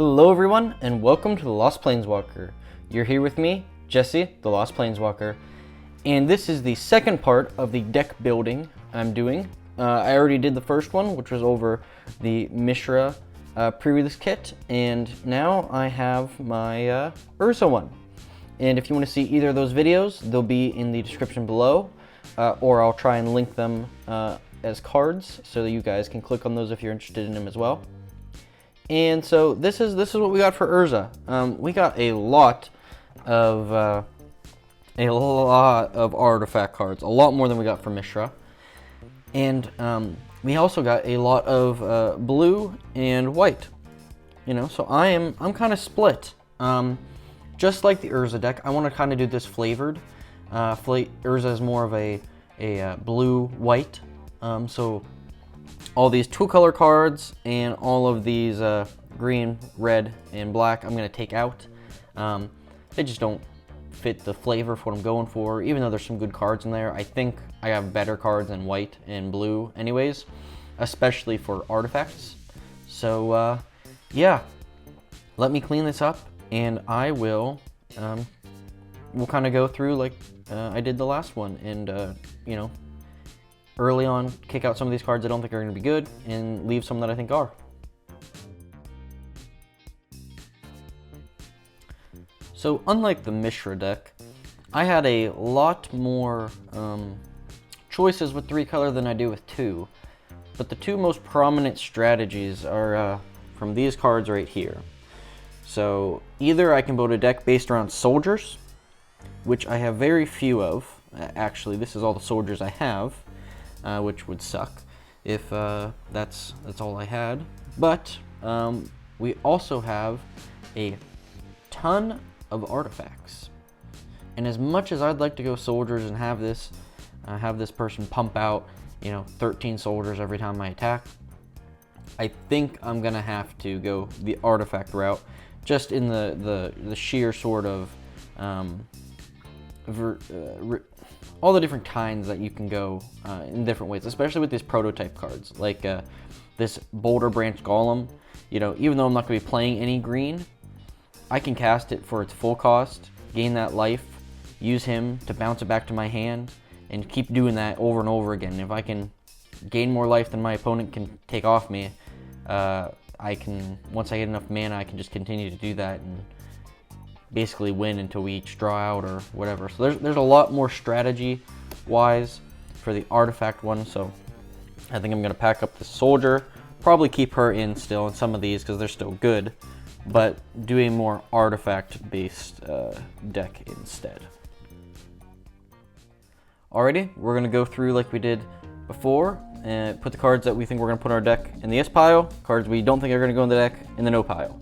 Hello everyone, and welcome to The Lost Planeswalker. You're here with me, Jesse, The Lost Planeswalker, and this is the second part of the deck building I'm doing. I already did the first one, which was over the Mishra pre-release kit, and now I have my Urza one. And if you want to see either of those videos, they'll be in the description below, or I'll try and link them as cards so that you guys can click on those if you're interested in them as well. And so this is what we got for Urza. We got a lot of artifact cards, a lot more than we got for Mishra, and we also got a lot of blue and white. You know, so I'm kind of split. Just like the Urza deck, I want to kind of do this flavored. Urza is more of a blue-white, so all these two-color cards and all of these green, red, and black I'm going to take out. They just don't fit the flavor for what I'm going for, even though there's some good cards in there. I think I have better cards than white and blue anyways, especially for artifacts. So, yeah, let me clean this up, and I will we'll kind of go through like I did the last one, and you know, early on kick out some of these cards I don't think are going to be good and leave some that I think are. So unlike the Mishra deck, I had a lot more choices with 3-color than I do with 2, but the 2 most prominent strategies are from these cards right here. So either I can build a deck based around soldiers, which I have very few of. Actually, this is all the soldiers I have, which would suck if that's all I had. But we also have a ton of artifacts, and as much as I'd like to go soldiers and have this person pump out, you know, 13 soldiers every time I attack, I think I'm gonna have to go the artifact route, just in the sheer sort of all the different kinds that you can go in different ways, especially with these prototype cards, like this Boulder Branch Golem. You know, even though I'm not going to be playing any green, I can cast it for its full cost, gain that life, use him to bounce it back to my hand, and keep doing that over and over again. If I can gain more life than my opponent can take off me, I can, once I get enough mana, I can just continue to do that and basically win until we each draw out or whatever. So there's a lot more strategy wise for the artifact one, so I think I'm going to pack up the soldier, probably keep her in still in some of these because they're still good, but do a more artifact based deck instead. Alrighty, we're going to go through like we did before and put the cards that we think we're going to put in our deck in the yes pile, cards we don't think are going to go in the deck in the no pile.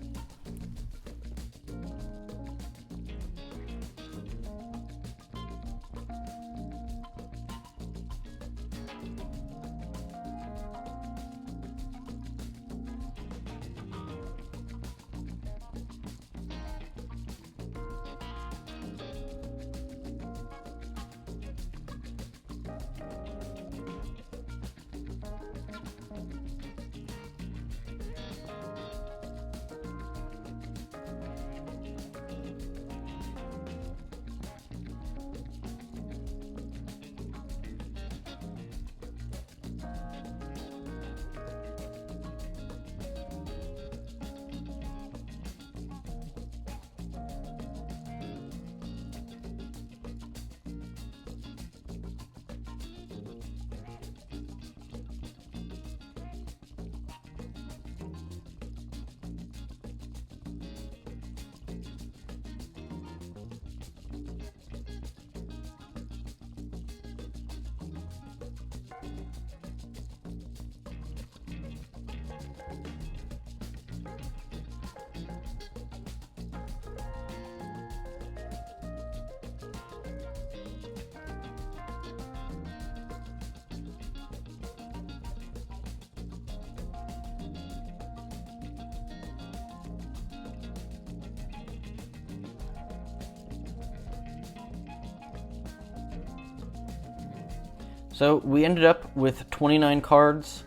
So we ended up with 29 cards.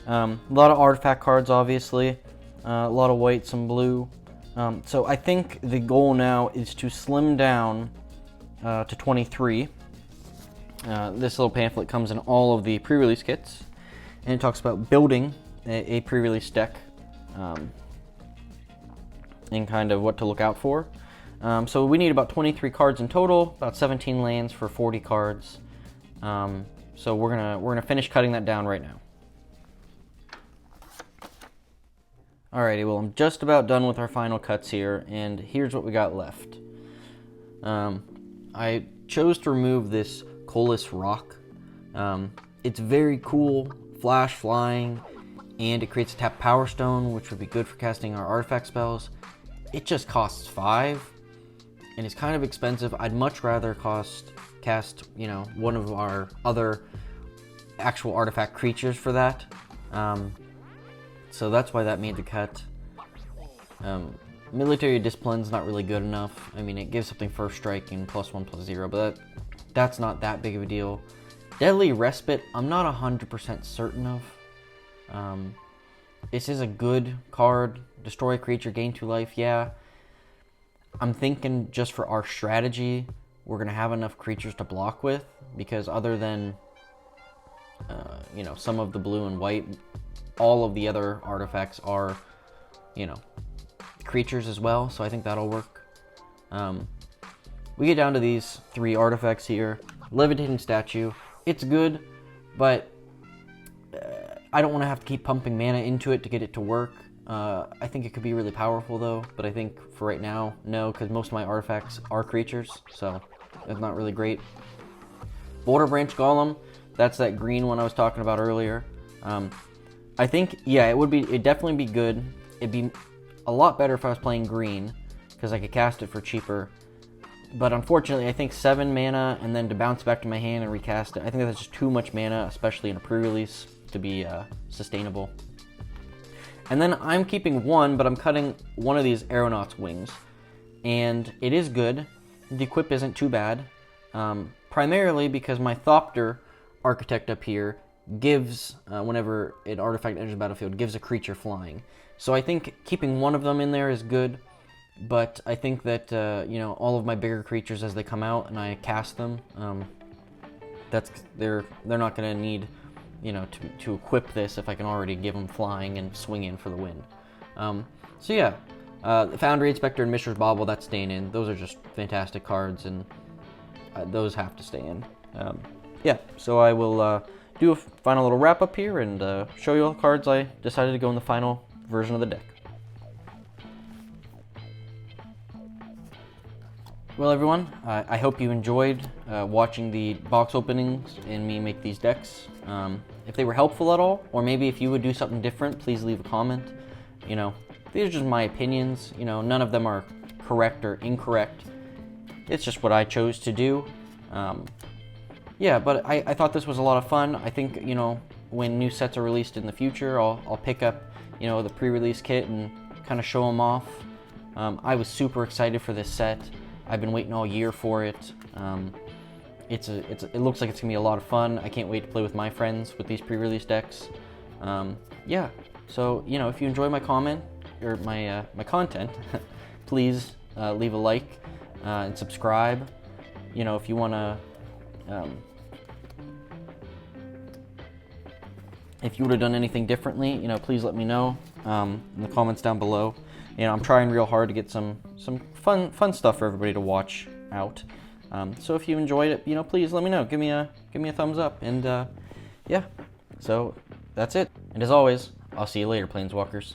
A lot of artifact cards, obviously. a lot of white, some blue. So I think the goal now is to slim down to 23. This little pamphlet comes in all of the pre-release kits, and it talks about building a pre-release deck and kind of what to look out for. So we need about 23 cards in total, about 17 lands for 40 cards. So we're gonna finish cutting that down right now. Alrighty, well, I'm just about done with our final cuts here, and here's what we got left. I chose to remove this Collis Rock. It's very cool, flash flying, and it creates a tap Power Stone, which would be good for casting our artifact spells. It just costs 5, and it's kind of expensive. I'd much rather cast, you know, one of our other actual artifact creatures for that. So that's why that made the cut. Military Discipline's not really good enough. I mean, it gives something first strike and +1/+0, but that's not that big of a deal. Deadly Respite, I'm not 100% certain of. This is a good card. Destroy a creature, gain 2 life, yeah. I'm thinking just for our strategy, we're going to have enough creatures to block with, because other than, you know, some of the blue and white, all of the other artifacts are, you know, creatures as well, so I think that'll work. We get down to these 3 artifacts here. Levitating Statue, it's good, but I don't want to have to keep pumping mana into it to get it to work. I think it could be really powerful though, but I think for right now, no, because most of my artifacts are creatures, so it's not really great. Boulder Branch Golem, that's that green one I was talking about earlier. I think, yeah, it'd definitely be good. It'd be a lot better if I was playing green, because I could cast it for cheaper. But unfortunately, I think 7 mana and then to bounce back to my hand and recast it, I think that's just too much mana, especially in a pre-release, to be sustainable. And then I'm keeping 1, but I'm cutting one of these Aeronaut's wings. And it is good. The equip isn't too bad. Primarily because my Thopter Architect up here gives, whenever an artifact enters the battlefield, gives a creature flying. So I think keeping one of them in there is good, but I think that, you know, all of my bigger creatures as they come out and I cast them, they're not going to need, you know, to equip this if I can already give them flying and swing in for the win. So yeah, the Foundry Inspector and Mishra's Bauble, that's staying in. Those are just fantastic cards, and those have to stay in. Yeah, so I will do a final little wrap up here and show you all the cards I decided to go in the final version of the deck. Well, everyone, I hope you enjoyed watching the box openings and me make these decks. If they were helpful at all, or maybe if you would do something different, please leave a comment. You know, these are just my opinions. You know, none of them are correct or incorrect. It's just what I chose to do. Yeah, but I thought this was a lot of fun. I think, you know, when new sets are released in the future, I'll pick up, you know, the pre-release kit and kind of show them off. I was super excited for this set. I've been waiting all year for it. It looks like it's gonna be a lot of fun. I can't wait to play with my friends with these pre-release decks. Yeah, so, you know, if you enjoy my comment or my content, please leave a like and subscribe. You know, if you wanna, if you would have done anything differently, you know, please let me know in the comments down below. You know, I'm trying real hard to get some fun stuff for everybody to watch out. So if you enjoyed it, you know, please let me know. Give me a thumbs up, and yeah. So that's it. And as always, I'll see you later, Planeswalkers.